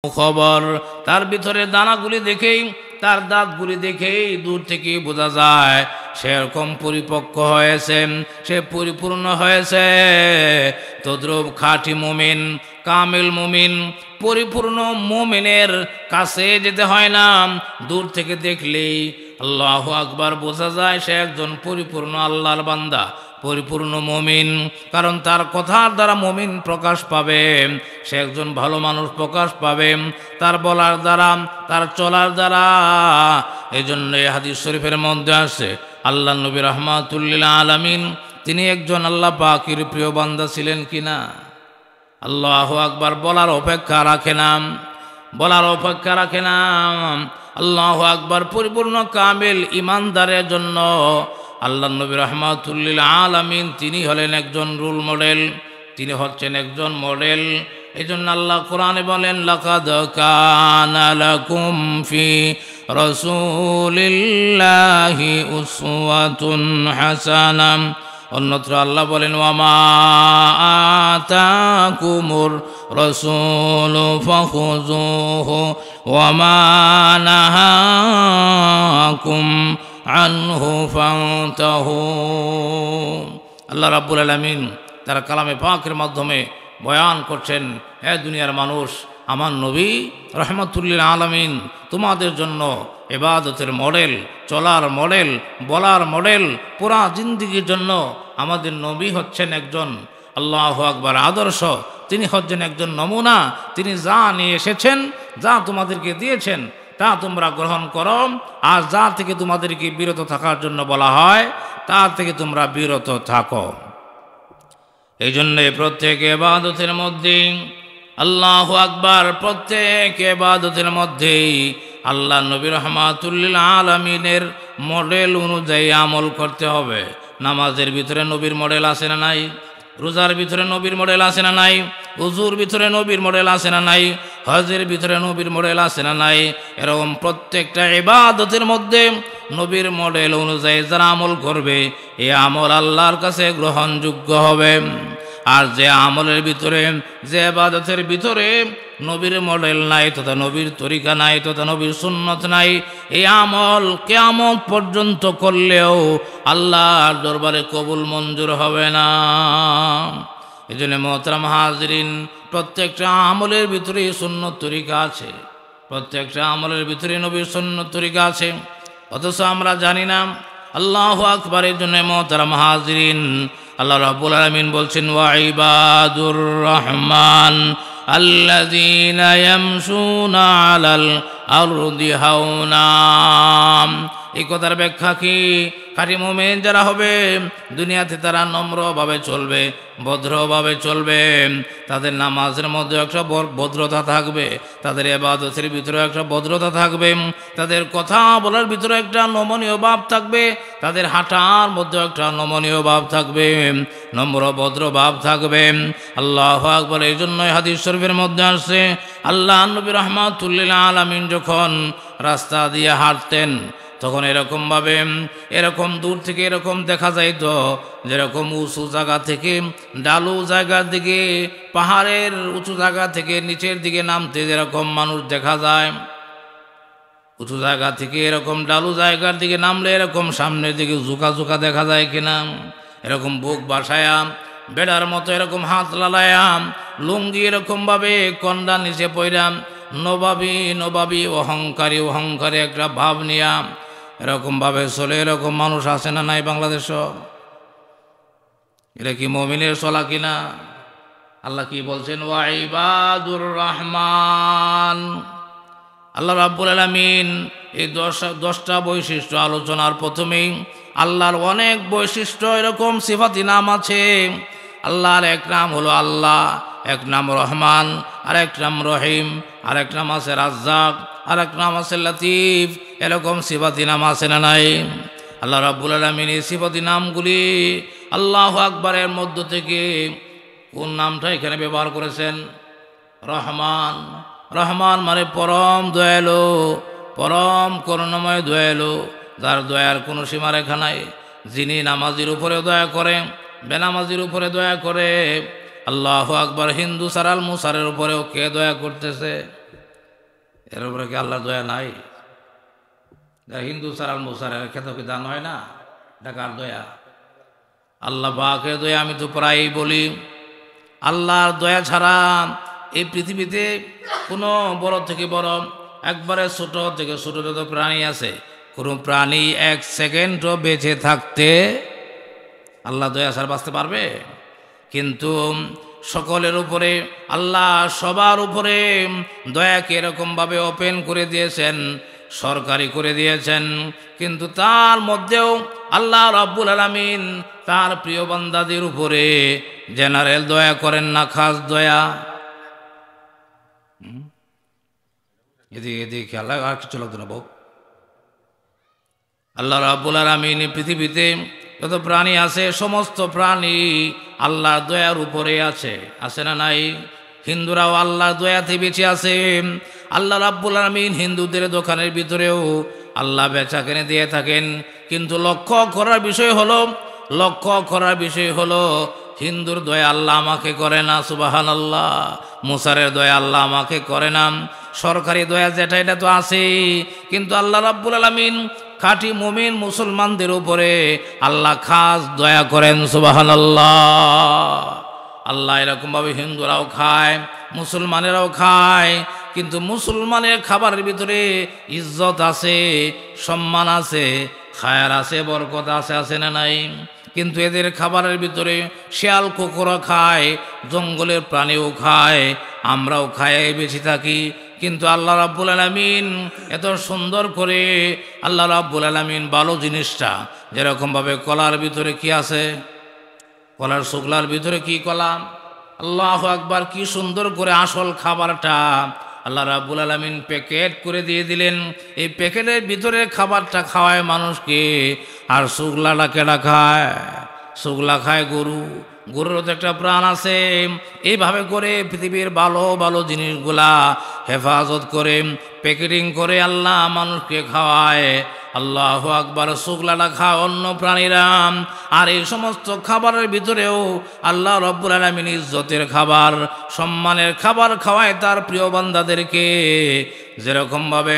খবর। তার ভিতরে দানাগুলি দেখেই, তার দাঁতগুলি দেখেই দূর থেকে বোঝা যায় সেরকম পরিপক্ক হয়েছে, সে পরিপূর্ণ হয়েছে। তদ্রূপ খাঁটি মুমিন, কামিল মুমিন, পরিপূর্ণ মুমিনের কাছে যেতে হয় না, দূর থেকে দেখলেই আল্লাহু আকবার বোঝা যায় সে একজন পরিপূর্ণ আল্লাহর বান্দা, পরিপূর্ণ মুমিন। কারণ তার কথার দ্বারা মুমিন প্রকাশ পাবে, সে একজন ভালো মানুষ প্রকাশ পাবে তার বলার দ্বারা, তার চলার দ্বারা। এই জন্য এই হাদিস শরীফের মধ্যে আছে আল্লাহ নবী রাহমাতুল লিল আলামিন তিনি একজন আল্লাহ পাকের প্রিয় বান্দা ছিলেন কিনা আল্লাহু আকবার বলার অপেক্ষা রাখে না, বলার অপেক্ষা রাখে না। আল্লাহু আকবার পরিপূর্ণ কামিল ইমানদারের জন্য আল্লাহ নবী রাহমাতুল লিল আলামিন তিনি হলেন একজন রোল মডেল, তিনি হচ্ছেন একজন মডেল। এই জন্য আল্লাহ কোরআনে বলেন লাকাদ কানা লাকুম ফি রাসূলিল্লাহি উসওয়াতুন হাসানা। অন্যত্র আল্লাহ বলেন ওয়ামা আতাকুমুর রাসূলু ফাখুযুহু ওয়ামা নাহাকুম আনহু ফান্তাহু। আল্লাহ রাব্বুল আলামিন তারা কালামে পাকের মাধ্যমে বয়ান করছেন, হে দুনিয়ার মানুষ, আমার নবী রাহমাতুল লিল আলামিন তোমাদের জন্য ইবাদতের মডেল, চলার মডেল, বলার মডেল, পুরা জিন্দেগির জন্য আমাদের নবী হচ্ছেন একজন আল্লাহু আকবার আদর্শ, তিনি হচ্ছেন একজন নমুনা। তিনি যা নিয়ে এসেছেন, যা তোমাদেরকে দিয়েছেন তা তোমরা গ্রহণ করো, আর যা থেকে তোমাদেরকে বিরত থাকার জন্য বলা হয় তা থেকে তোমরা বিরত থাকো। এই জন্যে প্রত্যেক ইবাদতের মধ্যেই আল্লাহু আকবার, প্রত্যেক ইবাদতের মধ্যেই আল্লাহ নবী রাহমাতুল লিল আলামিনের মডেল অনুযায়ী আমল করতে হবে। নামাজের ভিতরে নবীর মডেল আছে না নাই? রোজার ভিতরে নবীর মডেল আছে না নাই? উজুর ভিতরে নবীর মডেল আছে না নাই? হজের ভিতরে নবীর মডেল আছে না নাই? এরকম প্রত্যেকটা ইবাদতের মধ্যে নবীর মডেল অনুযায়ী যারা আমল করবে এই আমল আল্লাহর কাছে গ্রহণযোগ্য হবে। আর যে আমলের ভিতরে, যে ইবাদতের ভিতরে নবীর মডেল নাই, তথা নবীর তরিকা নাই, তথা নবীর সুন্নত নাই, এই আমল কিয়ামত পর্যন্ত করলেও আল্লাহর দরবারে কবুল মঞ্জুর হবে না। এই জন্য মোহতারাম হাজরিন, প্রত্যেকটা আমলের ভিতরে সুন্নত তরিকা আছে, প্রত্যেকটা আমলের ভিতরে নবীর সুন্নত তরিকা আছে, অথচ আমরা জানি না। আল্লাহু আকবার। এই জন্য মোহতারাম হাজরিন, আল্লাহ রাব্বুল আলামিন বলছেন ওয়া ইবাদুর রহমান আল্লাযীনা ইয়ামশুনা আলাল আরদি হাওনা। এই কথার ব্যাখ্যা কি? খাঁটি মুমিন যারা হবে দুনিয়াতে তারা নম্রভাবে চলবে, ভদ্রভাবে চলবে, তাদের নামাজের মধ্যে একটা ভদ্রতা থাকবে, তাদের ইবাদতের ভিতরে একটা ভদ্রতা থাকবে, তাদের কথা বলার ভিতরে একটা নমনীয় ভাব থাকবে, তাদের হাঁটার মধ্যে একটা নমনীয় ভাব থাকবে, নম্র ভদ্র ভাব থাকবে। আল্লাহু আকবার। এই জন্যই হাদিস শরীফের মধ্যে আসছে আল্লাহ নবী রাহমাতুল লিল আলামিন যখন রাস্তা দিয়ে হাঁটতেন তখন এরকমভাবে, এরকম দূর থেকে এরকম দেখা যাইত যেরকম উঁচু জায়গা থেকে, ডালু জায়গার দিকে, পাহাড়ের উঁচু জায়গা থেকে নিচের দিকে নামতে যেরকম মানুষ দেখা যায়, উঁচু জায়গা থেকে এরকম ডালু জায়গার দিকে নামলে এরকম সামনের দিকে ঝুঁকা ঝুঁকা দেখা যায় কিনা, এরকম বুক বাসায়া বেড়ার মতো এরকম হাত লালায়াম, লুঙ্গি এরকমভাবে কন্ডা নিচে পইরাম, নবাবী নবাবী অহংকারী অহংকারী একটা ভাব নিয়া এরকমভাবে চলে, এরকম মানুষ আছে না নাই বাংলাদেশও? এটা কি মুমিনের চলা কিনা? আল্লাহ কি বলছেন? ওয়া ইবাদুর রহমান। আল্লাহ রাব্বুল আলামিন এই 10টা বৈশিষ্ট্য আলোচনার প্রথমেই আল্লাহর অনেক বৈশিষ্ট্য এরকম সিফাতি নাম আছে। আল্লাহর এক নাম হলো আল্লাহ, এক নাম রহমান, আর এক নাম রহিম, আর এক নাম আছে রাজ্জাক, আর এক নাম আছে লতিফ। এরকম সিফাতি নাম আছে না নাই? আল্লাহ রাব্বুল আলামিন এই সিফাতি নামগুলি আল্লাহু আকবারের মধ্য থেকে কোন নামটা এখানে ব্যবহার করেছেন? রহমান। রহমান মানে পরম দয়ালু, পরম করুণাময় দয়ালু, যার দয়ার কোনো সীমারেখা নাই, যিনি নামাজির উপরে দয়া করে, বেনামাজির উপরে দয়া করে। আল্লাহু আকবার। হিন্দু সারাল মুসারের উপরেও কে দয়া করতেছে? এর উপরে কি আল্লাহর দয়া নাই? যারা হিন্দু সারাল মুসার খেতে কি দান হয় না? ডাকার দয়া, আল্লাহ পাকের দয়া। আমি তো প্রায়ই বলি, আল্লাহর দয়া ছাড়া এই পৃথিবীতে কোনো বড় থেকে বড়, একবারে ছোট থেকে ছোট যত প্রাণী আছে, কোনো প্রাণী এক সেকেন্ডও বেঁচে থাকতে আল্লাহ দয়া ছাড়া বাঁচতে পারবে? কিন্তু সকলের উপরে আল্লাহ সবার উপরে দয়াকে এরকমভাবে ওপেন করে দিয়েছেন, সরকারি করে দিয়েছেন। কিন্তু তার মধ্যেও আল্লাহ রাব্বুল আলামিন তার প্রিয় বান্দাদের উপরে জেনারেল দয়া করেন না, খাস দয়া। এদিকে খেয়াল, আর কিছু লাগতো না বউ। আল্লাহ রাব্বুল আলামিন পৃথিবীতে যত প্রাণী আছে সমস্ত প্রাণী আল্লাহর দয়ার উপরে আছে, আছে না নাই? হিন্দুরাও আল্লাহর দয়াতে বেঁচে আছে। আল্লাহ রাব্বুল আলামিন হিন্দুদের দোকানের ভিতরেও আল্লাহ বেচা কিনে দিয়ে থাকেন। কিন্তু লক্ষ্য করার বিষয় হলো হিন্দুর দয়া আল্লাহ আমাকে করে না, সুবহানাল্লাহ। মুসারের দয়া আল্লাহ আমাকে করে না। সরকারি দয়া যেটা এটা তো আছেই, কিন্তু আল্লাহ রাব্বুল আলামিন খাঁটি মুমিন মুসলমানদের উপরে আল্লাহ খাস দয়া করেন, সুবহানাল্লাহ। আল্লাহ এরকমভাবে হিন্দুরাও খায়, মুসলমানেরাও খায়, কিন্তু মুসলমানের খাবারের ভিতরে ইজ্জত আছে, সম্মান আছে, খায়ার আছে, বরকত আছে, আছে না নাই? কিন্তু এদের খাবারের ভিতরে শিয়াল কুকুরও খায়, জঙ্গলের প্রাণীও খায়, আমরাও খায় বেঁচে থাকি। কিন্তু আল্লাহ রাব্বুল আলামিন এত সুন্দর করে, আল্লাহ রাব্বুল আলামিন ভালো জিনিসটা, যেরকমভাবে কলার ভিতরে কি আছে, কলার শুকলার ভিতরে কি কলা, আল্লাহু আকবার, কি সুন্দর করে আসল খাবারটা আল্লাহ রাব্বুল আলামিন প্যাকেট করে দিয়ে দিলেন। এই প্যাকেটের ভিতরে খাবারটা খাওয়ায় মানুষকে, আর শুকলাটা কেডা খায়? শুকলা খায় গরু, গরুরও তো একটা প্রাণ আছে। এইভাবে করে পৃথিবীর ভালো ভালো জিনিসগুলা হেফাজত করে প্যাকেটিং করে আল্লাহ মানুষকে খাওয়ায়। আল্লাহু আকবার, শুকলাটা খায় অন্য প্রাণীরা। আর এই সমস্ত খাবারের ভিতরেও আল্লাহ রাব্বুল আলামিন ইজ্জতের খাবার, সম্মানের খাবার খাওয়ায় তার প্রিয় বান্দাদেরকে। যেরকমভাবে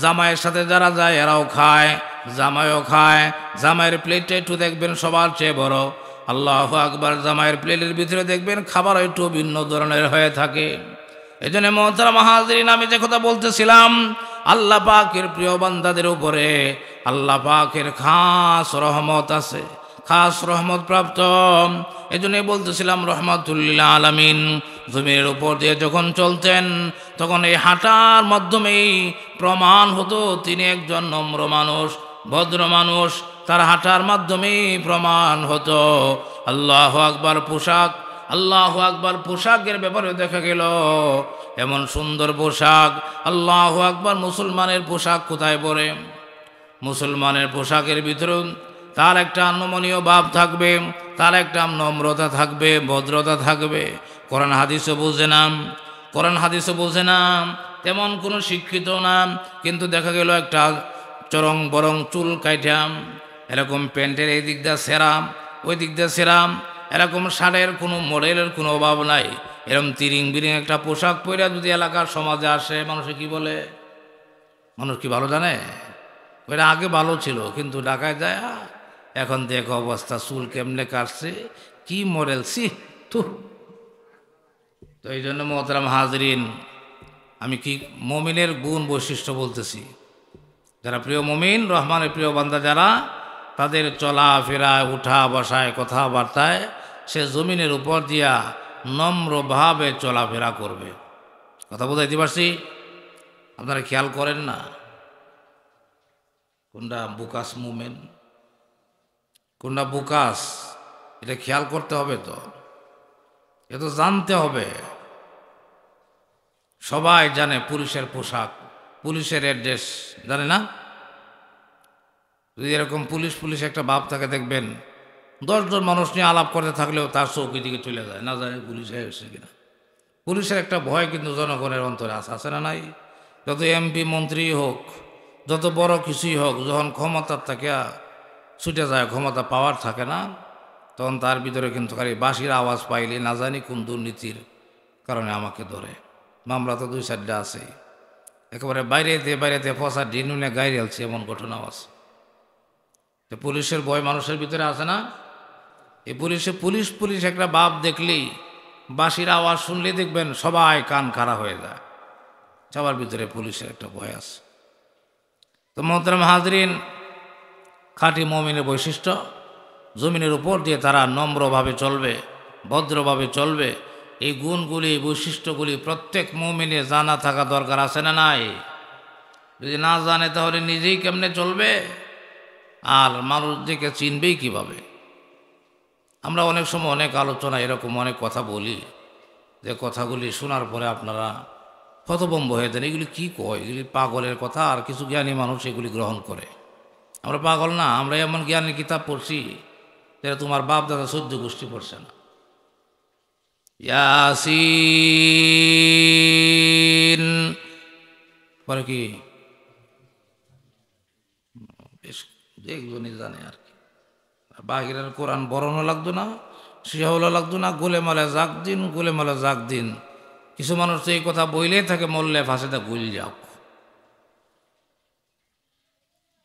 জামাইয়ের সাথে যারা যায় এরাও খায়, জামাইও খায়। জামাইয়ের প্লেটটা একটু দেখবেন সবার চেয়ে বড়, আল্লাহু আকবার। জামাইয়ের প্লেটের ভিতরে দেখবেন খাবার একটু ভিন্ন ধরনের হয়ে থাকে। এই জন্য মুহতারাম হাজিরিন, আমি যে কথা বলতেছিলাম, আল্লাহ পাকের প্রিয় বান্দাদের উপরে আল্লাহ পাকের খাস রহমত আছে, খাস রহমত প্রাপ্ত। এই জন্যই বলতেছিলাম রহমাতুল্লিল আলামিন জমিনের উপর দিয়ে যখন চলতেন, তখন এই হাঁটার মাধ্যমেই প্রমাণ হতো তিনি একজন নম্র মানুষ, ভদ্র মানুষ। তার হাঁটার মাধ্যমেই প্রমাণ হতো। আল্লাহু আকবার, পোশাক, আল্লাহু আকবার, পোশাকের ব্যাপারে দেখা গেল এমন সুন্দর পোশাক। আল্লাহু আকবার, মুসলমানের পোশাক কোথায় পরে? মুসলমানের পোশাকের ভিতরে তার একটা নমনীয় ভাব থাকবে, তার একটা নম্রতা থাকবে, ভদ্রতা থাকবে। কোরআন হাদিসও বুঝে না, কোরআন হাদিসও বুঝে না, তেমন কোনো শিক্ষিত না, কিন্তু দেখা গেল একটা চরং বরং চুল কাইটাম, এরকম প্যান্টের এই দিক দিয়ে সেরাম, ওই দিক দিয়ে সেরাম, এরকম শার্টের কোনো মডেলের কোনো অভাব নাই। এরকম তিরিং বিরিং একটা পোশাক পরে যদি এলাকার সমাজে আসে, মানুষে কি বলে? মানুষ কি ভালো জানে? ওইটা আগে ভালো ছিল, কিন্তু ঢাকায় যায় এখন দেখো অবস্থা, চুল কেমনে কাটছে, কি মডেল, সি তো। এই জন্য মুহতারাম হাজরিন, আমি কি মুমিনের গুণ বৈশিষ্ট্য বলতেছি। যারা প্রিয় মুমিন, রহমানের প্রিয় বান্দা যারা, তাদের চলাফেরায়, উঠা বসায়, কথাবার্তায় সে জমিনের উপর দিয়া নম্রভাবে চলাফেরা করবে। কথা বুঝাইতে পারছি? আপনারা খেয়াল করেন না কোনটা বুকাস মুভমেন্ট, কোনটা বুকাস, এটা খেয়াল করতে হবে, তো এ তো জানতে হবে। সবাই জানে পুলিশের পোশাক, পুলিশের অ্যাড্রেস জানে না? যদি এরকম পুলিশ পুলিশ একটা ভাব থাকে, দেখবেন 10 জন মানুষ নিয়ে আলাপ করতে থাকলেও তার চৌকি দিকে চলে যায়, না জানে পুলিশ হয়েছে কিনা। পুলিশের একটা ভয় কিন্তু জনগণের অন্তরে আছে না নাই? যত এমপি মন্ত্রী হোক, যত বড় কিছুই হোক, যখন ক্ষমতার থাকে ছুটে যায়, ক্ষমতা পাওয়ার থাকে না, তখন তার ভিতরে কিন্তু খালি বাঁশির আওয়াজ পাইলে না জানি কোন দুর্নীতির কারণে আমাকে ধরে। মামলা তো 2-4টা আছে, একেবারে বাইরেতে বাইরেতে ফসা ডিনুনে গাইরে আলছে, এমন ঘটনাও আছে। তো পুলিশের ভয় মানুষের ভিতরে আছে না? এই পুলিশ পুলিশ একটা বাপ দেখলেই, বাঁশির আওয়াজ শুনলেই দেখবেন সবাই কান খাড়া হয়ে যায়। সবার ভিতরে পুলিশের একটা ভয় আছে। তো মোহতারাম হাজরিন, খাঁটি মুমিনের বৈশিষ্ট্য, জমিনের উপর দিয়ে তারা নম্রভাবে চলবে, ভদ্রভাবে চলবে। এই গুণগুলি, এই বৈশিষ্ট্যগুলি প্রত্যেক মুমিনের জানা থাকা দরকার আছে না নাই? যদি না জানে তাহলে নিজেই কেমনে চলবে, আর মানুষদেরকে চিনবেই কিভাবে? আমরা অনেক সময় অনেক আলোচনা এরকম অনেক কথা বলি, যে কথাগুলি শোনার পরে আপনারা হতভম্ব হয়ে দেন, এগুলি কী কয়, এগুলি পাগলের কথা, আর কিছু জ্ঞানী মানুষ এগুলি গ্রহণ করে। আমরা পাগল না, আমরা এমন জ্ঞানের কিতাব পড়ছি যেটা তোমার বাপ দাদা 14 গোষ্ঠী পড়ছে না। ইয়াসিন পরে কি বেশ একজনই জানে আর কি। বাহিরের কোরআন বরণও লাগতো না, শিহাউলা লাগতো না, গোলেমালে জাগ দিন, গোলেমালে জাগ দিন। কিছু মানুষ তো এই কথা বইলেই থাকে, মরলে ফাঁসিতে গুল যাও।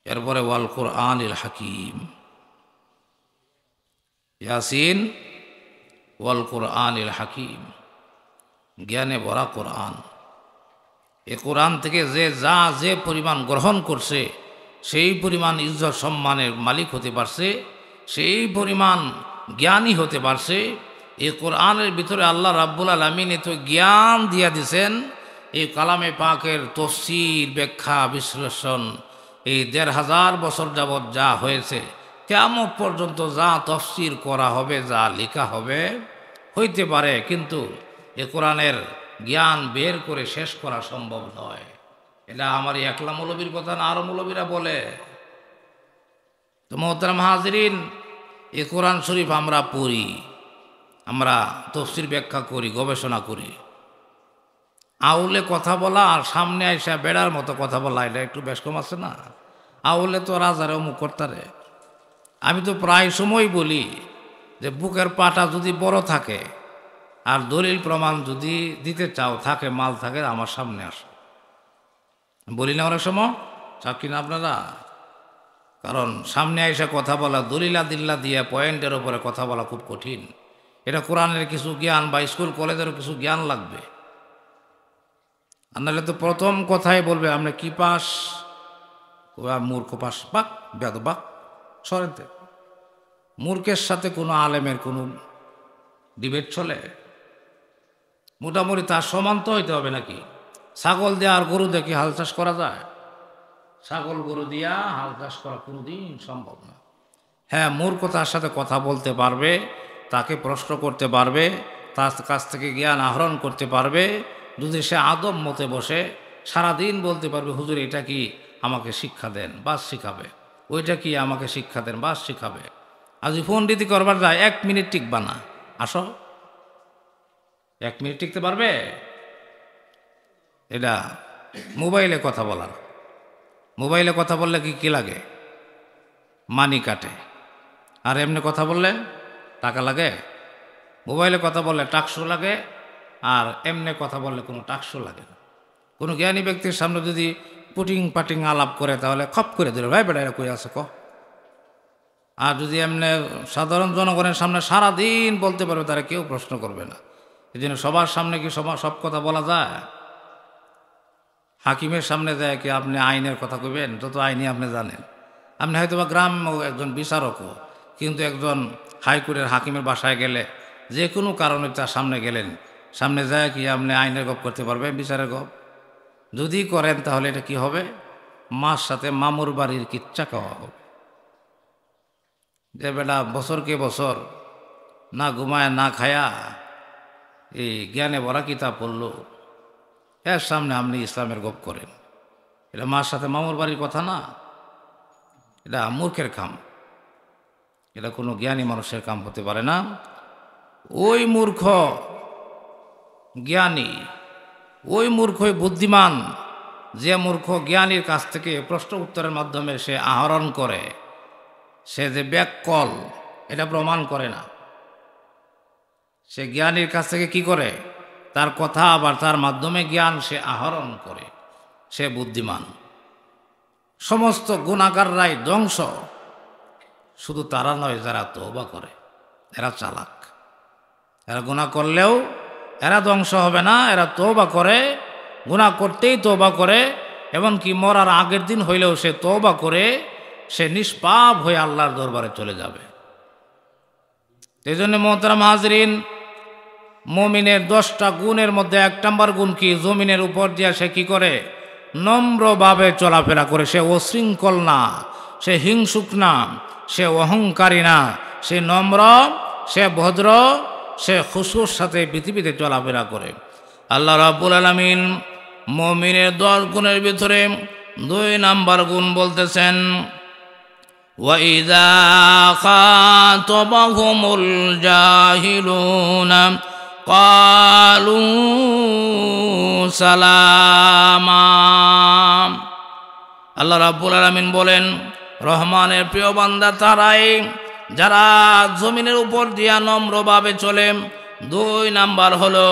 এরপরে ওয়াল কোরআনিল হাকিম, ইয়াসিন ওয়াল কোরআনিল হাকিম, জ্ঞানে ভরা কোরআন। এ কোরআন থেকে যে পরিমাণ গ্রহণ করছে, সেই পরিমাণ ইজ্জত সম্মানের মালিক হতে পারছে, সেই পরিমাণ জ্ঞানী হতে পারছে। এই কোরআনের ভিতরে আল্লাহ রাব্বুল আলামিন এত জ্ঞান দিয়া দিছেন। এই কালামে পাকের তফসির, ব্যাখ্যা, বিশ্লেষণ এই 1500 বছর যাবৎ যা হয়েছে, কিয়ামত পর্যন্ত যা তফসির করা হবে, যা লেখা হবে, হইতে পারে, কিন্তু এ কোরআনের জ্ঞান বের করে শেষ করা সম্ভব নয়। এটা আমার একলা মৌলবীর কথা না, আরও মৌলবীরা বলে। তো মোহতারাম হাজরিন, এ কোরআন শরীফ আমরা পড়ি, আমরা তফসির ব্যাখ্যা করি, গবেষণা করি। আউলে কথা বলা আর সামনে আইসা বেড়ার মতো কথা বলা, এটা একটু বেশ কম আছে না? আউলে তো রাজারে অমুক কর্তারে। আমি তো প্রায় সময় বলি যে বুকের পাটা যদি বড় থাকে আর দলিল প্রমাণ যদি দিতে চাও, থাকে মাল থাকে, আমার সামনে আসো। বলি না অনেক সময়, চাকরি না আপনারা? কারণ সামনে এসে কথা বলা, দলিলা দিল্লা দিয়ে পয়েন্টের ওপরে কথা বলা খুব কঠিন। এটা কোরআনের কিছু জ্ঞান বা স্কুল কলেজেরও কিছু জ্ঞান লাগবে। আর নাহলে তো প্রথম কথাই বলবে আপনি কি পাস, মূর্খ পাস, বাক বেদ বাক সরেতে। মূর্খের সাথে কোনো আলেমের কোনো ডিবেট চলে? মোটামুটি তার সমান তো হইতে হবে নাকি? ছাগল দিয়ে আর গরু দিয়ে কি হাল চাষ করা যায়? ছাগল গরু দিয়া হাল চাষ করা কোনোদিন সম্ভব না। হ্যাঁ, মূর্খ তার সাথে কথা বলতে পারবে, তাকে প্রশ্ন করতে পারবে, তার কাছ থেকে জ্ঞান আহরণ করতে পারবে। যদি সে আদম মতে বসে সারাদিন বলতে পারবে, হুজুর এটা কি আমাকে শিক্ষা দেন, বাস শিখাবে, ওইটা কি আমাকে শিক্ষা দেন, বাস শিখাবে। আর যদি পণ্ডিতি করবার যায় 1 মিনিট টিকবা না, আসো 1 মিনিট টিকতে পারবে? এটা মোবাইলে কথা বলার। মোবাইলে কথা বললে কি লাগে? মানি কাটে। আর এমনি কথা বললে টাকা লাগে? মোবাইলে কথা বললে টাকশো লাগে, আর এমনি কথা বললে কোনো টাকশো লাগে না। কোনো জ্ঞানী ব্যক্তির সামনে যদি পুটিং পাটিং আলাপ করে, তাহলে খপ করে দিল, ভাই বেটা এরা কই আছে ক। আর যদি এমনি সাধারণ জনগণের সামনে সারাদিন বলতে পারবে, তারা কেউ প্রশ্ন করবে না। এই জন্য সবার সামনে কি সব কথা বলা যায়? হাকিমের সামনে যায় কি আপনি আইনের কথা কইবেন? যত আইনি আপনি জানেন। আপনি হয়তো বা গ্রাম একজন বিচারকও, কিন্তু একজন হাইকোর্টের হাকিমের বাসায় গেলে, যে কোনো কারণে তার সামনে গেলেন, সামনে যায় কি আপনি আইনের গপ করতে পারবেন, বিচারের গপ? যদি করেন তাহলে এটা কি হবে? মার সাথে মামুর বাড়ির কিচ্ছা খাওয়া হবে। যে বেটা বছরকে বছর না ঘুমায় না খায়া এই জ্ঞানে ভরা কিতাব পড়ল, এর সামনে আপনি ইসলামের গপ করেন, এটা মার সাথে মামুর বাড়ির কথা না, এটা মূর্খের কাম। এটা কোনো জ্ঞানী মানুষের কাম হতে পারে না। ওই মূর্খ জ্ঞানী, ওই মূর্খই বুদ্ধিমান, যে মূর্খ জ্ঞানীর কাছ থেকে প্রশ্ন উত্তরের মাধ্যমে সে আহরণ করে, সে যে ব্যাককল এটা প্রমাণ করে না। সে জ্ঞানীর কাছ থেকে কি করে? তার কথা আবার তার মাধ্যমে জ্ঞান সে আহরণ করে। সে বুদ্ধিমান। সমস্ত গুনাহগাররাই ধ্বংস, শুধু তারা নয় যারা তওবা করে, এরা চালাক। এরা গুনাহ করলেও এরা ধ্বংস হবে না, এরা তওবা করে, গুনাহ করতেই তওবা করে, এমনকি মরার আগের দিন হইলেও সে তওবা করে সে নিষ্পাপ হয়ে আল্লাহর দরবারে চলে যাবে। এই জন্য মোহতারাম হাজরিন, মুমিনের 10টা গুণের মধ্যে 1 নম্বর গুণ কি? জমিনের উপর দিয়ে সে কি করে? নম্রভাবে চলাফেরা করে। সে অশৃঙ্খল না, সে হিংসুক না, সে অহংকারী না, সে নম্র, সে ভদ্র, সে খুশুর সাথে পৃথিবীতে চলাফেরা করে। আল্লাহ রাব্বুল আলামিন মুমিনের 10 গুণের ভিতরে 2 নম্বর গুণ বলতেছেন, وَإِذَا خَاطَبَهُمُ الْجَاهِلُونَ قَالُوا سَلَامًا। আল্লাহ রাব্বুল আলামিন বলেন, রহমানের প্রিয় বান্দা তারাই যারা জমিনের উপর দিয়া নম্রভাবে চলে। 2 নাম্বার হলো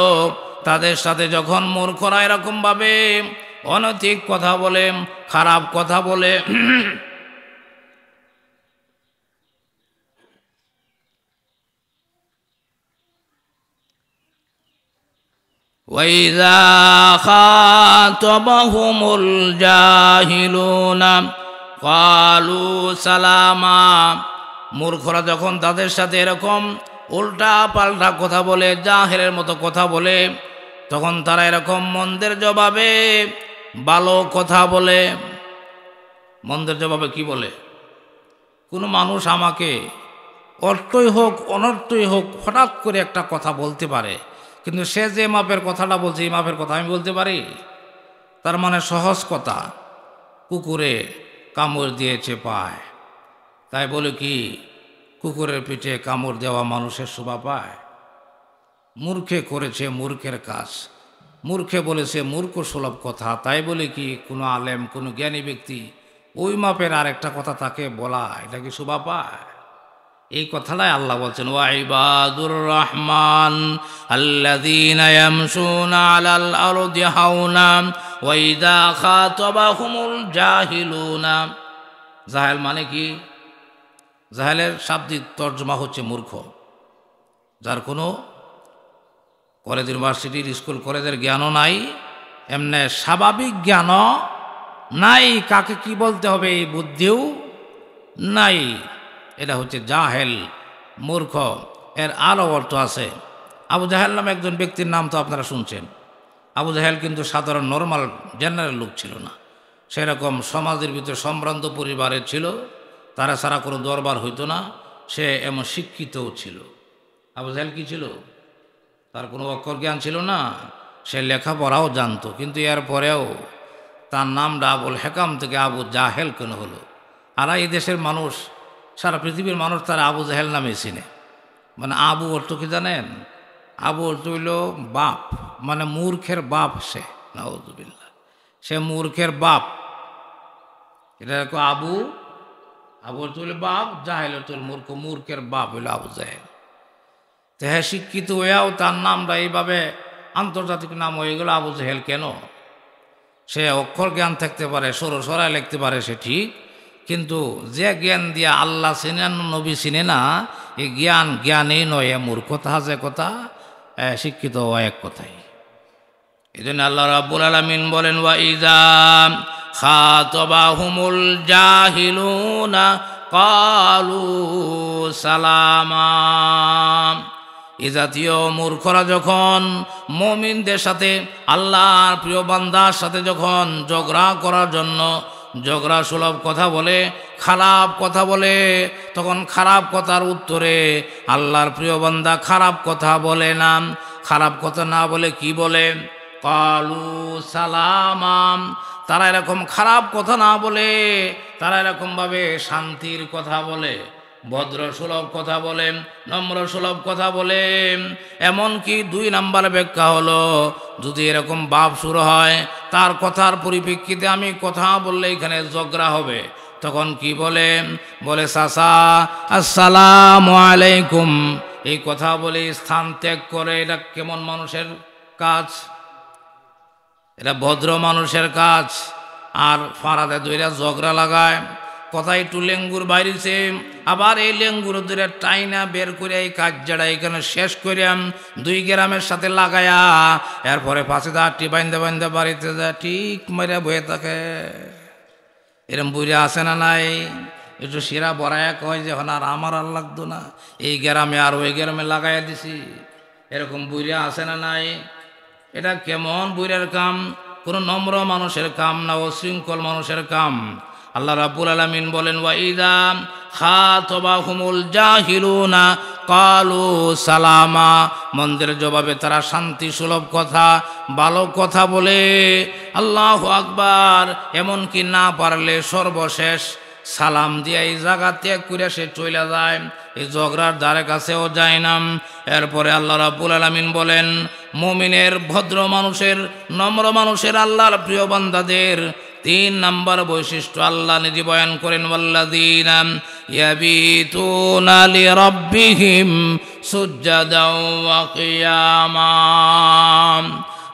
তাদের সাথে যখন মূর্খরা এরকমভাবে অনৈতিক কথা বলে, খারাপ কথা বলে, وَإِذَا خَاطَبَهُمُ الْجَاهِلُونَ قَالُوا سَلَامًا। মূর্খরা যখন তাদের সাথে এরকম উল্টা পাল্টা কথা বলে, জাহেলের মতো কথা বলে, তখন তারা এরকম মন্দের জবাবে ভালো কথা বলে। মন্দের জবাবে কি বলে? কোনো মানুষ আমাকে অর্থই হোক অনর্থই হোক হঠাৎ করে একটা কথা বলতে পারে, কিন্তু সে যে মাপের কথাটা বলছে এই মাপের কথা আমি বলতে পারি? তার মানে সহজ কথা, কুকুরে কামড় দিয়েছে পায়, তাই বলে কি কুকুরের পিঠে কামড় দেওয়া মানুষের শোভা পায়? মূর্খে করেছে মূর্খের কাজ, মূর্খে বলেছে মূর্খ সুলভ কথা, তাই বলে কি কোনো আলেম, কোনো জ্ঞানী ব্যক্তি ওই মাপের আরেকটা কথা তাকে বলা, এটা কি শোভা পায়? এই কথাটাই আল্লাহ বলছেন, ওয়াইবাদুর রহমান আল্লাযীনা ইয়ামশুনা আলাল আরদি হাওনা ওয়া ইযা খাতাবাহুমুল জাহিলুনা। জাহেল মানে কি? জাহেলের শাব্দিক তর্জমা হচ্ছে মূর্খ, যার কোনো কলেজ, ইউনিভার্সিটির, স্কুল কলেজের জ্ঞানও নাই, এমনি স্বাভাবিক জ্ঞানও নাই, কাকে কি বলতে হবে এই বুদ্ধিও নাই। এটা হচ্ছে জাহেল, মূর্খ। এর আরও অর্থ আছে। আবু জাহেল নামে একজন ব্যক্তির নাম তো আপনারা শুনছেন। আবু জাহেল কিন্তু সাধারণ নর্মাল জেনারেল লোক ছিল না, সেরকম সমাজের ভিতরে সম্ভ্রান্ত পরিবারের ছিল, তারা ছাড়া কোনো দরবার হইতো না। সে এমন শিক্ষিতও ছিল। আবু জাহেল কি ছিল? তার কোনো অক্ষর জ্ঞান ছিল না, সে লেখাপড়াও জানতো, কিন্তু এর পরেও তার নামটা আবুল হেকাম থেকে আবু জাহেল কেন হলো? আর এই দেশের মানুষ, সারা পৃথিবীর মানুষ তারা আবু জাহেল নামে চিনে। মানে আবু অর্থ কি জানেন? আবু অর্থ হইল বাপ, মানে মূর্খের বাপ। সে নাউযুবিল্লাহ, সে মূর্খের বাপ। এটা আবু, আবু অর্থ হইল বাপ, জাহেল অর্থ হইল মূর্খ, মূর্খের বাপ হইল আবু জাহেল। তো হ্যাঁ, শিক্ষিত হয়েও তার নামটা এইভাবে আন্তর্জাতিক নাম হয়ে গেল আবু জাহেল কেন? সে অক্ষর জ্ঞান থাকতে পারে, সরু সরাই লিখতে পারে, সে ঠিক, কিন্তু যে জ্ঞান দিয়া আল্লাহ চিনে না, নবী চিনে না, এই জ্ঞান জ্ঞানই নয়, মূর্খতা যে কথা, শিক্ষিত এক কথাই। এই জন্য আল্লাহ রাব্বুল আলামিন বলেন, ওয়া ইযা খাতাবাহুমুল জাহিলুনা ক্বালু সালামা। এ জাতীয় মূর্খরা যখন মুমিনদের সাথে, আল্লাহর প্রিয় বান্দার সাথে যখন ঝগড়া করার জন্য ঝগড়া সুলভ কথা বলে, খারাপ কথা বলে, তখন খারাপ কথার উত্তরে আল্লাহর প্রিয় বান্দা খারাপ কথা বলে না। খারাপ কথা না বলে কি বলে? ক্বালু সালামা। তারা এরকম খারাপ কথা না বলে, তারা এরকমভাবে শান্তির কথা বলে, ভদ্র সুলভ কথা বলে, নম্র সুলভ কথা বলে। এমনকি 2 নাম্বার ব্যাখ্যা হলো, যদি এরকম বাপ শুরু হয়, তার কথার পরিপ্রেক্ষিতে আমি কথা বললে এখানে ঝগড়া হবে, তখন কি বলে? বলে চাচা আসসালামু আলাইকুম। এই কথা বলে স্থান ত্যাগ করে, এটা কেমন মানুষের কাজ? এটা ভদ্র মানুষের কাজ। আর ফাড়াতে দইরা ঝগড়া লাগায়, কথা একটু লেঙ্গুর বাইরেছে, আবার এই লেঙ্গুর দূরে টাইনা বের করে এই কাজ যারা এখানে শেষ করিয়াম 2 গ্রামের সাথে লাগায়া এরপরে পাশে দাঁড়টি বাইন্দে বাইন্দে বাড়িতে যায় ঠিক মেরে বয়ে থাকে। এরম বুড়ে আসে না নাই? একটু শিরা বড়ায়া কয় যে আর আমার আর লাগতো না, এই গ্রামে আর ওই গ্রামে লাগাইয়া দিছি। এরকম বুড়ে আসে না নাই? এটা কেমন বুড়ের কাম? কোনো নম্র মানুষের কাম না, অশৃঙ্খল মানুষের কাম। আল্লাহ রাব্বুল আলামিন বলেন, ওয়া ইযা খাতাবাহুমুল জাহিলুনা ক্বালু সালামা। মন্দের জবাবে তারা শান্তি সুলভ কথা, ভালো কথা বলে। আল্লাহু আকবার। এমনকি না পারলে সর্বশেষ সালাম দিয়ে এই জায়গা ত্যাগ করে সে চলে যায়, এই ঝগড়ার ধারে কাছেও যায় না। এরপরে আল্লাহ রাব্বুল আলামিন বলেন, মুমিনের, ভদ্র মানুষের, নম্র মানুষের, আল্লাহর প্রিয় বান্দাদের 3 নম্বর বৈশিষ্ট্য আল্লাহ নিজে বয়ান করেন, ওয়াল্লাযীনা ইয়াবিতুনা লিরাব্বিহিম সুজদাও ওয়া কিয়ামা।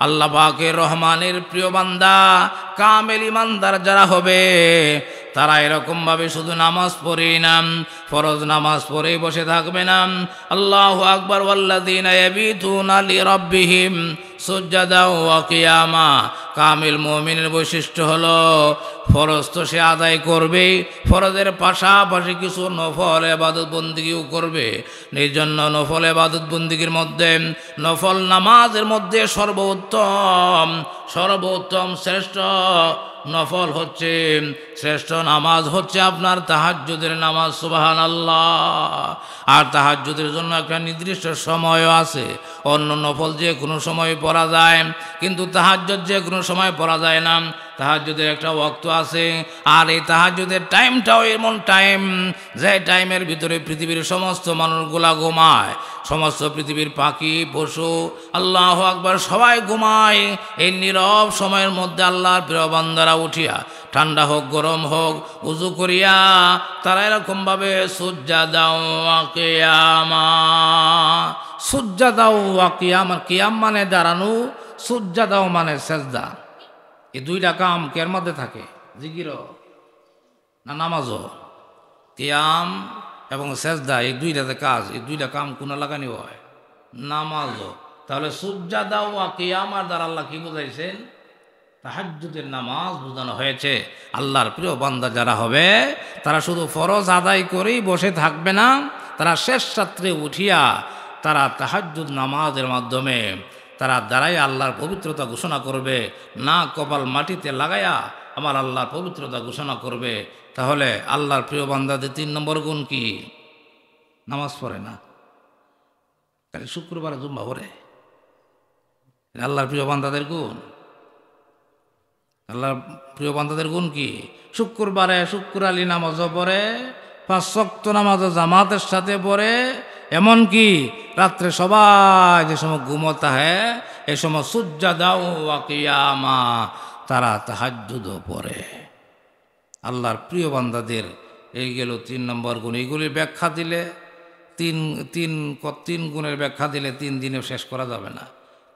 আল্লাহ পাকের রহমানের প্রিয় বান্দা, কামেল ইমানদার যারা হবে, তারা এরকমভাবে শুধু নামাজ পড়েই না, ফরজ নামাজ পড়েই বসে থাকবে না। আল্লাহু আকবার। ওয়াল্লাযীনা ইয়াবিতুনা লিরাব্বিহিম সুজদাও ওয়া কিয়ামা। কামিল মুমিনের বৈশিষ্ট্য হলো ফরজ তো সে আদায় করবে, ফরজের পাশাপাশি কিছু নফল ইবাদত বন্দেগীও করবে। এই জন্য নফল ইবাদত বন্দেগীর মধ্যে, নফল নামাজের মধ্যে সর্বোত্তম শ্রেষ্ঠ নফল হচ্ছে, শ্রেষ্ঠ নামাজ হচ্ছে আপনার তাহাজ্জুদের নামাজ। সুবহানাল্লাহ। আর তাহাজ্জুদের জন্য একটা নির্দিষ্ট সময়ও আছে। অন্য নফল যে কোনো সময় পড়া যায়, কিন্তু তাহাজ্জুদ যে কোনো সময় পড়া যায় না। তাহাজ্জুদের একটা ওয়াক্ত আছে। আর এই তাহাজ্জুদের টাইমটাও এমন টাইম, যে টাইমের ভিতরে পৃথিবীর সমস্ত মানুষগুলা ঘুমায়, সমস্ত পৃথিবীর পাখি পশু, আল্লাহু আকবার, সবাই ঘুমায়। এই নীরব সময়ের মধ্যে আল্লাহর প্রিয় বান্দারা উঠিয়া, ঠান্ডা হোক গরম হোক, উযু করিয়া তারা এরকমভাবে সুজদাও ওয়া কিয়ামা। সুজদাও ওয়া কিয়ামা, কিয়াম মানে দাঁড়ানো, সুজদাও মানে সেজদা। এই 2টা কাম কের মধ্যে থাকে? জিকিরও না নামাজও? কিয়াম এবং সেজদা, এই 2টাতে কাজ, এই 2টা কাম কোন লাগানি হয়? নামাজও। তাহলে সুজদা ওয়া কিয়ামার দ্বারা আল্লাহ কি বুঝাইছেন? তাহাজ্জুদের নামাজ বোঝানো হয়েছে। আল্লাহর প্রিয় বান্দা যারা হবে, তারা শুধু ফরজ আদায় করেই বসে থাকবে না, তারা শেষ রাত্রে উঠিয়া তারা তাহাজ্জুদ নামাজের মাধ্যমে তারা দাঁড়ায় আল্লাহর পবিত্রতা ঘোষণা করবে, না কপাল মাটিতে লাগায়া আমার আল্লাহর পবিত্রতা ঘোষণা করবে। তাহলে আল্লাহর প্রিয় বান্দাদের 3 নম্বর গুণ কি? নামাজ পড়ে না, তাহলে শুক্রবারে জুম্মা পড়ে। আল্লাহর প্রিয় বান্দাদের গুণ। আল্লাহর প্রিয় বান্দাদের গুণ কি? শুক্রবারে শুক্র আলী নামাজও পড়ে, 5 ওয়াক্ত নামাজও জামাতের সাথে পড়ে, এমনকি রাত্রে সবাই যে সময় ঘুমোতা হয় এই সময় সুজদাও ওয়া কিয়ামা তারা তাহাজ্জুদও পড়ে। আল্লাহর প্রিয় বান্দাদের এই গেল 3 নম্বর গুণ। এইগুলির ব্যাখ্যা দিলে তিন গুণের ব্যাখ্যা দিলে 3 দিনে শেষ করা যাবে না।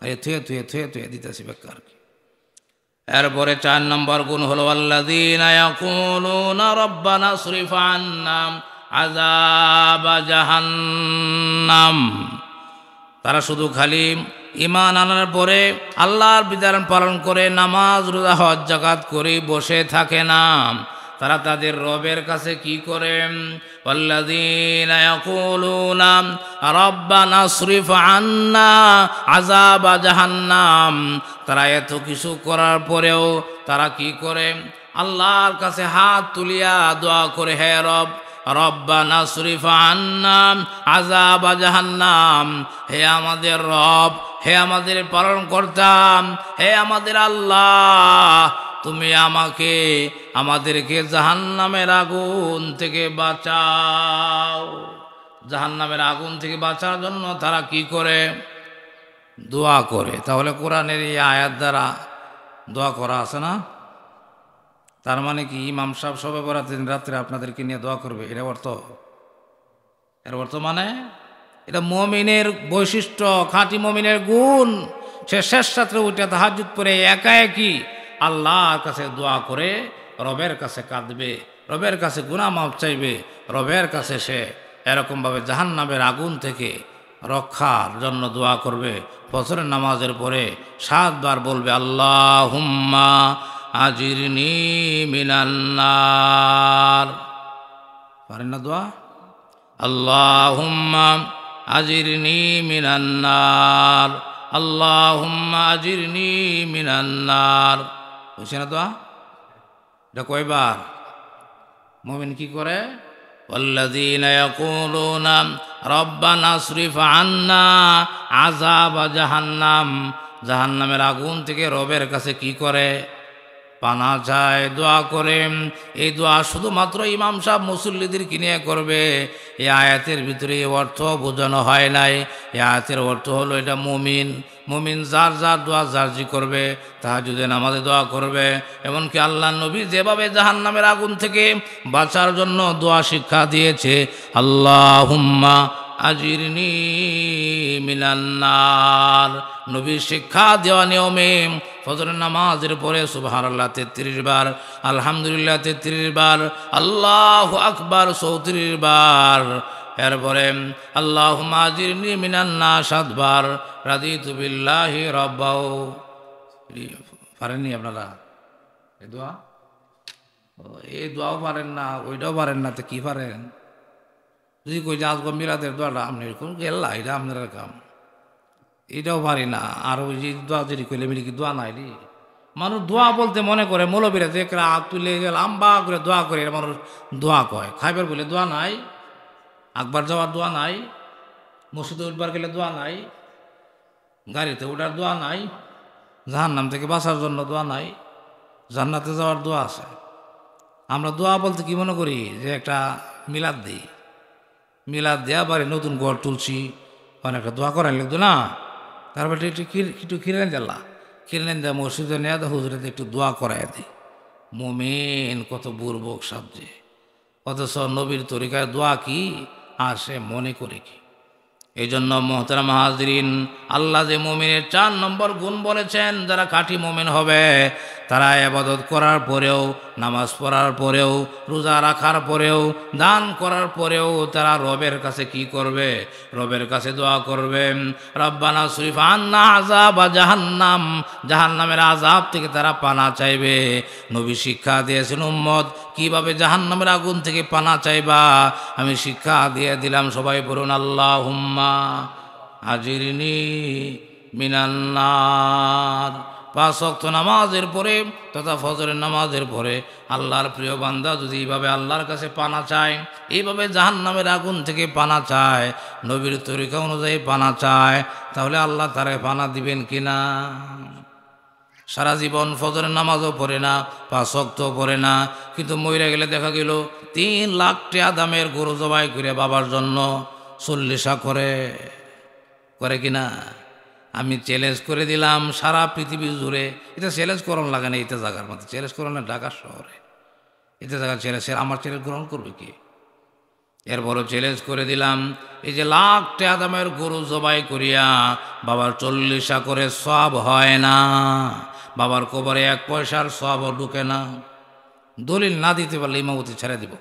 এই থুয়ে দিতেছি ব্যাখ্যা আর কি। এরপরে 4 নম্বর গুণ হলো, আল্লাযীনা ইয়াকুলুনা রাব্বানা সরিফ আন্না আযাব জাহান্নাম। তারা শুধু খালি ঈমান আনার পরে আল্লাহর বিধান পালন করে নামাজ রোজা হজ যাকাত করে বসে থাকে না। তারা তাদের রবের কাছে কি করে? ওয়াল্লাযীনা ইয়াকুলুনা রাব্বানা সরিফ আন্না আযাব জাহান্নাম। তারা এত কিছু করার পরেও তারা কি করে? আল্লাহর কাছে হাত তুলিয়া দোয়া করে, হে রব, রব্বানা সরিফ আন্না আযাব জাহান্নাম। হে আমাদের রব, হে আমাদের পালন করতাম, হে আমাদের আল্লাহ, তুমি আমাদেরকে জাহান্নামের আগুন থেকে বাঁচাও। জাহান্নামের আগুন থেকে বাঁচার জন্য তারা কি করে? দোয়া করে। তাহলে কোরআনের এই আয়াত দ্বারা দোয়া করা আছে না? তার মানে কি ইমাম সাহেব সবে বরাত দিন রাত্রে আপনাদেরকে নিয়ে দোয়া করবে? এর অর্থ মানে এটা মুমিনের বৈশিষ্ট্য, খাঁটি মুমিনের গুণ, সে শেষ রাত্রে উঠে তাহাজ্জুদ পড়ে একা একই আল্লাহর কাছে দোয়া করে রবের কাছে কাঁদবে, রবের কাছে গুনাহ মাফ চাইবে, রবের কাছে সে এরকমভাবে জাহান্নামের আগুন থেকে রক্ষার জন্য দোয়া করবে। ফজরের নামাজের পরে 7 বার বলবে আল্লাহুম্মা আজিরনি মিনান নার। পারেন না দোয়া? আল্লাহুম্মা আজিরনি মিনান নার, আল্লাহুম্মা আজিরনি মিনান নার। বুঝছে না দোয়া? এটা কয়বার? মুমিন কি করে? ওয়াল্লাযীনা ইয়াকুলুনা রব্বানা আসরিফ আন্না আযাব জাহান্নাম, জাহান্নামের আগুন থেকে রবের কাছে কি করে? পানা চায়, দোয়া করে। এই দোয়া শুধুমাত্র ইমাম সাহেব মুসল্লিদের কিনে করবে। এই আয়াতের ভিতরে এই অর্থ বোঝানো হয় নাই। এই আয়াতের অর্থ হলো এটা মুমিন, মুমিন যার যার দোয়া যার্জি করবে, তাহাজ্জুদে নামাজে দোয়া করবে। এমনকি আল্লাহ নবী যেভাবে জাহান্নামের আগুন থেকে বাঁচার জন্য দোয়া শিক্ষা দিয়েছে, আল্লাহুম্মা আজিরনি মিনান নার, নবী শিক্ষা দেওয়া নিয়মে ফজরের নামাজের পরে সুবহানাল্লাহ 33 বার, আলহামদুলিল্লাহ 33 বার, আল্লাহু আকবার 34 বার, এরপরে আল্লাহুম্মা আজিরনি মিনান নার 7 বার, রাদিতু বিল্লাহি রাব্বাও। পারেননি আপনারা এই দোয়া? এই দোয়াও পারেন না, ওইটাও পারেন না, তো কি পারেন? যদি কই যে আজকে মিলাদের দোয়াটা আপনি এরকম গেল্লা, এটা আপনার কাম, এটাও পারি না। আর ওই যে দোয়া যদি কইলে মিলি কি দোয়া নাই রে? মানুষ দোয়া বলতে মনে করে মৌলবীরা যে হাত তুলে গেল আম্বা করে দোয়া করে, মানুষ দোয়া কয়। খাইবার বলে দোয়া নাই, আকবার যাওয়ার দোয়া নাই, মসজিদে উঠবার গেলে দোয়া নাই, গাড়িতে ওঠার দোয়া নাই, জাহান্নাম থেকে বাঁচার জন্য দোয়া নাই, জান্নাতে যাওয়ার দোয়া আছে। আমরা দোয়া বলতে কি মনে করি যে একটা মিলাদ দিই, মিলাদ দেওয়া বাড়ি নতুন ঘর তুলছি, অনেকটা দোয়া করাই লাগতো না। তারপরে একটু খিরেন দিলা, খিরেন দেয় মসজিদে নেওয়া দেয়, হুজুরে একটু দোয়া করাই দিই। মুমিন কত বুর্বক সাবজে, অথচ নবীর তরিকায় দোয়া কি আর সে মনে করে কি? এই জন্য মোহতারাম হাজরিন, আল্লাহ যে মুমিনের 4 নম্বর গুণ বলেছেন, যারা খাঁটি মুমিন হবে তারা ইবাদত করার পরেও, নামাজ পড়ার পরেও, রোজা রাখার পরেও, দান করার পরেও তারা রবের কাছে কি করবে? রবের কাছে দোয়া করবে। রব্বানা আসরিফ আন্না আযাব জাহান্নাম, জাহান্নামের আযাব থেকে তারা পানা চাইবে। নবী শিক্ষা দিয়েছেন উম্মত কিভাবে জাহান্নামের আগুন থেকে পানা চাইবা, আমি শিক্ষা দিয়ে দিলাম। সবাই বলুন আল্লাহুম্মা আজিরনি মিনান নার। 5 ওয়াক্ত নামাজের পরে তথা ফজরের নামাজের পরে আল্লাহর প্রিয় বান্দা যদি এইভাবে আল্লাহর কাছে পানা চায়, এইভাবে জাহান্নামের আগুন থেকে পানা চায়, নবীর তরিকা অনুযায়ী পানা চায়, তাহলে আল্লাহ তারে পানা দিবেন কিনা? সারা জীবন ফজরের নামাজও পড়ে না, 5 ওয়াক্তও পড়ে না, কিন্তু মইরা গেলে দেখা গেল 3 লাখ টাকা দামের গরু জবাই করে বাবার জন্য 40 করে কিনা? আমি চ্যালেঞ্জ করে দিলাম সারা পৃথিবী জুড়ে, এটা চ্যালেঞ্জ করানো লাগে না, এটা জায়গার মধ্যে চ্যালেঞ্জ করানো ঢাকা শহরে, এটা জায়গার চ্যালেঞ্জ, আমার চ্যালেঞ্জ গ্রহণ করবে কি? এরপরও চ্যালেঞ্জ করে দিলাম, এই যে লাখ টাকা দামের গরু জবাই করিয়া বাবার 40 করে সব হয় না, বাবার কবরে 1 পয়সার সবও ঢুকে না। দলিল না দিতে পারলে ইমামতি ছেড়ে দিব।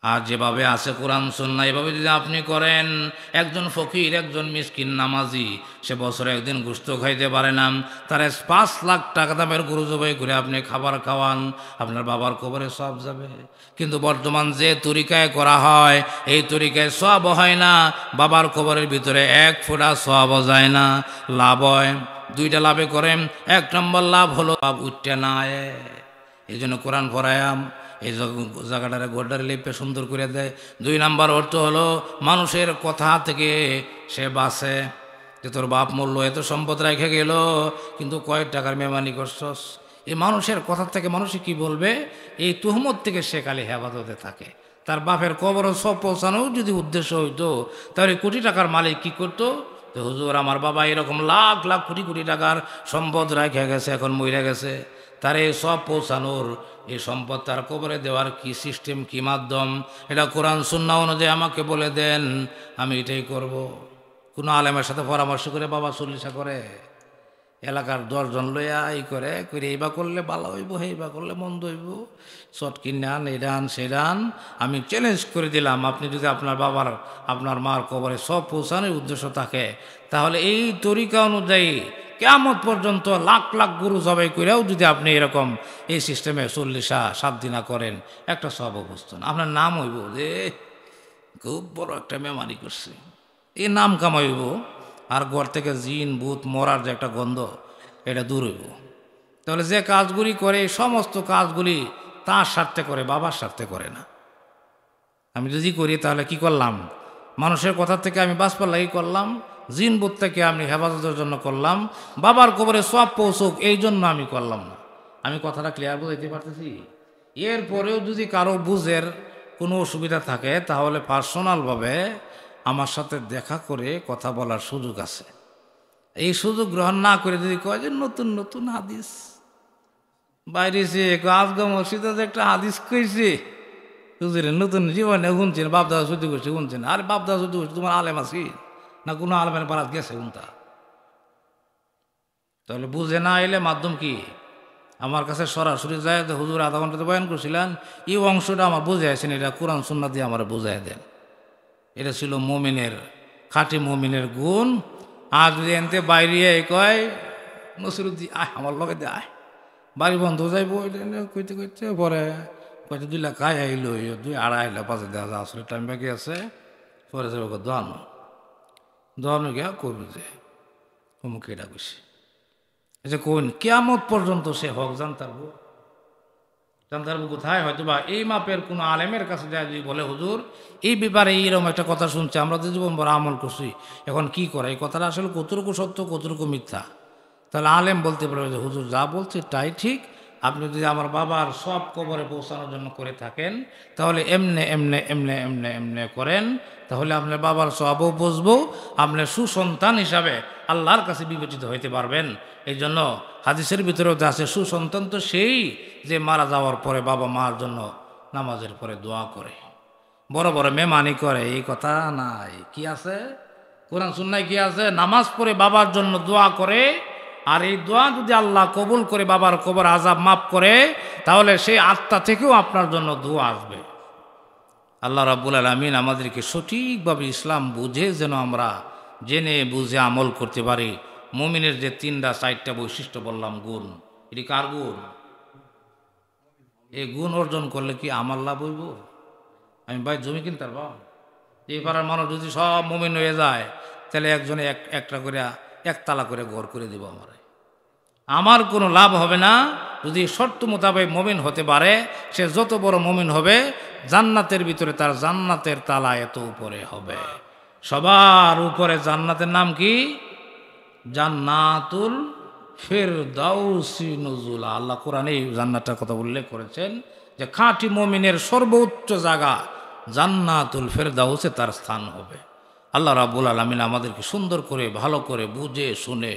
আর যেভাবে আছে কোরআন সুন্নাহ, এভাবে যদি আপনি করেন, একজন ফকির, একজন মিসকিন নামাজি, সে বছরে একদিন গোশত খাইতে পারে না, তার 5 লাখ টাকা দামের গরু জবাই করে আপনি খাবার খাওয়ান, আপনার বাবার কবরে সব যাবে। কিন্তু বর্তমান যে তরিকায় করা হয়, এই তরিকায় সব হয় না, বাবার কবরের ভিতরে 1 ফোঁটা সব যায় না। লাভ হয় 2টা লাভে করেন। 1 নম্বর লাভ হলো বাপ উঠতে না, এই জন্য কোরআন পড়ায়াম, এই জায়গাটারে গোড্ডারে লিপে সুন্দর করে দেয়। 2 নম্বর অর্থ হলো মানুষের কথা থেকে সে বাঁচে, যে তোর বাপ মূল্য এত সম্পদ রেখে গেল, কিন্তু কয়েক টাকার মেহমানি করছস, এই মানুষের কথা থেকে মানুষে কি বলবে, এই তুহমত থেকে সে খালি হেফাজতে থাকে। তার বাপের কবর সব পৌঁছানোও যদি উদ্দেশ্য হইতো, তাহলে কোটি টাকার মালিক কি করতো? তো হুজুর আমার বাবা এরকম লাখ লাখ কোটি কোটি টাকার সম্পদ রেখে গেছে, এখন মরে গেছে, তার এই সব পৌঁছানোর, এই সম্পদ তার কবরে দেওয়ার কি সিস্টেম, কি মাধ্যম, এটা কোরআন সুন্নাহ অনুযায়ী আমাকে বলে দেন, আমি এটাই করব। কোনো আলেমের সাথে পরামর্শ করে বাবা চল্লিশা করে, এলাকার 10 জন লইয়া করে এইবা করলে ভালো হইব, এইবা করলে মন্দ হইব, চটকিন নেন, এডান সেডান। আমি চ্যালেঞ্জ করে দিলাম, আপনি যদি আপনার বাবার আপনার মার কবরে সব পৌঁছানোর উদ্দেশ্য থাকে, তাহলে এই তরিকা অনুযায়ী কিয়ামত পর্যন্ত লাখ লাখ গরু জবাই করেও যদি আপনি এরকম এই সিস্টেমে 40 7 দিনা করেন, একটা সব অবস্থান আপনার নাম হইব যে খুব বড় একটা মেমারি করছে, এই নাম কামাইব। আর ঘর থেকে জিন ভূত মরার যে একটা গন্ধ, এটা দূর হইব। তাহলে যে কাজগুলি করে এই সমস্ত কাজগুলি তার স্বার্থে করে, বাবার স্বার্থে করে না। আমি যদি করি তাহলে কি করলাম? মানুষের কথা থেকে আমি বাঁচবার লাগি করলাম, জিন ভূত থেকে আমি হেফাজতের জন্য করলাম, বাবার কবরে সব পৌঁছুক এই জন্য আমি করলাম না। আমি কথাটা ক্লিয়ার বুঝাইতে পারতেছি? এরপরেও যদি কারো বুঝের কোনো অসুবিধা থাকে, তাহলে পার্সোনালভাবে আমার সাথে দেখা করে কথা বলার সুযোগ আছে। এই সুযোগ গ্রহণ না করে যদি কয় যে নতুন নতুন হাদিস বাইরে সে আজগা মসজিদে যে একটা হাদিস কইছে, হুজুরে নতুন জীবনে শুনছেন, বাপদাদা শুদ্ধি করছে শুনছেন। আরে বাপদাদা শুদ্ধি করছে, তোমার আলেম আছি না কোনো আলেমের পাড়াত গেছে শুনতা? তাহলে বুঝে না এলে মাধ্যম কি? আমার কাছে সরাসরি যায়, হুজুর আধা ঘন্টাতে বয়ান করছিলেন, এই অংশটা আমার বুঝে আছেন, এটা কোরআন সুন্নাহ দিয়ে আমার বুঝাই দেন। এটা ছিল মুমিনের, খাঁটি মুমিনের গুণ। আর যদি এনতে বাইরে কয় নসিরুদ্দিন আয় আমার লগে দে, আয় বাড়ি বন্ধ যাইব, কইতে কইতে পরে কইতে 2 লাখ আয় আইলো, 2 2.5 লাখ 5 দেখা যায় আসলে টাইম বাকি আছে, পরে যাবে দোয়ানো দোয়ানো গিয়া করবে যে অমুকে এটা কইছে। যে কোন কিয়ামত পর্যন্ত সে হক জানতারবো কোথায়? হয়তো বা এই মাপের কোনো আলেমের কাছে যায় যদি বলে হুজুর এই ব্যাপারে এইরকম একটা কথা শুনছে, আমরা তো জীবন ভর আমল করছি, এখন কি করে? এই কথাটা আসলে কতটুকু সত্য কতটুকু মিথ্যা? তাহলে আলেম বলতে পারবে যে হুজুর যা বলছে তাই ঠিক, আপনি যদি আমার বাবার সব কবরে পৌঁছানোর জন্য করে থাকেন, তাহলে এমনে এমনে এমনে এমনে এমনে করেন, তাহলে আপনার বাবার সবও বুঝবো, আপনার সুসন্তান হিসাবে আল্লাহর কাছে বিবেচিত হইতে পারবেন। এই জন্য হাদিসের ভিতরেও যা আছে, সুসন্তান তো সেই যে মারা যাওয়ার পরে বাবা মার জন্য নামাজের পরে দোয়া করে, বড় বড় মেহমানি করে, এই কথা নাই। কি আছে কোরআন সুন্নাহয়? কি আছে? নামাজ পড়ে বাবার জন্য দোয়া করে, আর এই দোয়া যদি আল্লাহ কবুল করে বাবার কবর আযাব মাফ করে, তাহলে সেই আত্মা থেকেও আপনার জন্য দোয়া আসবে। আল্লাহ রাব্বুল আলামিন আমাদেরকে সঠিকভাবে ইসলাম বুঝে যেন আমরা জেনে বুঝে আমল করতে পারি। মুমিনের যে 3টা 4টা বৈশিষ্ট্য বললাম গুণ, এটি কার গুণ? এই গুণ অর্জন করলে কি আমার লাভ হইব? আমি ভাই জমি কিনতে পারবো? এই পাড়ার মানুষ যদি সব মুমিন হয়ে যায়, তাহলে একজনে একটা করে একতলা করে ঘর করে দিব আমার কোনো লাভ হবে না। যদি শর্ত মোতাবেক মুমিন হতে পারে, সে যত বড় মুমিন হবে, জান্নাতের ভিতরে তার জান্নাতের তালা এত উপরে হবে। সবার উপরে জান্নাতের নাম কি? জান্নাতুল ফিরদাউসি নুজুলা। আল্লাহ কোরআনে এই জান্নাতটার কথা উল্লেখ করেছেন যে খাঁটি মুমিনের সর্বোচ্চ জায়গা জান্নাতুল ফিরদাউসে তার স্থান হবে। আল্লাহ রাব্বুল আলামিন আমাদেরকে সুন্দর করে ভালো করে বুঝে শুনে